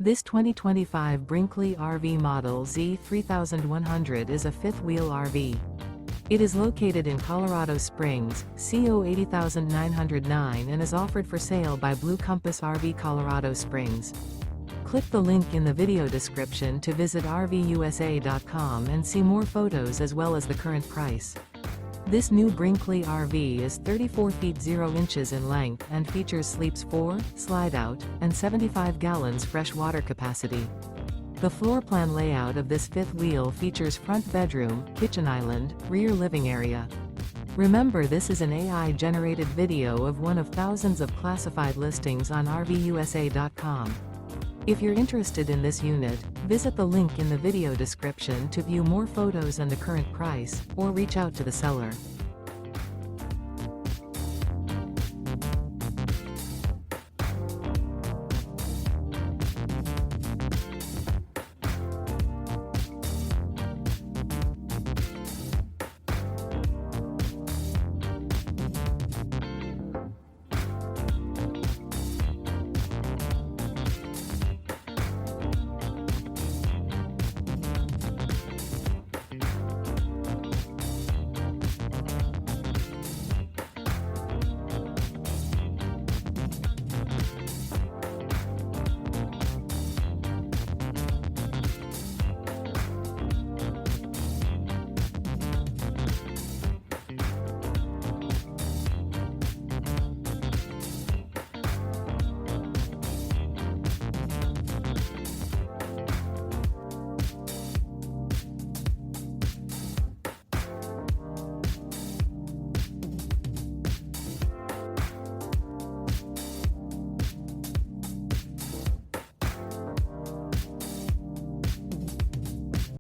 This 2025 Brinkley RV Model Z 3100 is a fifth-wheel RV. It is located in Colorado Springs, CO 80909 and is offered for sale by Blue Compass RV Colorado Springs. Click the link in the video description to visit RVUSA.com and see more photos as well as the current price. This new Brinkley RV is 34 feet 0 inches in length and features sleeps 4, slide-out, and 75 gallons fresh water capacity. The floor plan layout of this fifth wheel features front bedroom, kitchen island, rear living area. Remember, this is an AI-generated video of one of thousands of classified listings on RVUSA.com. If you're interested in this unit, visit the link in the video description to view more photos and the current price, or reach out to the seller.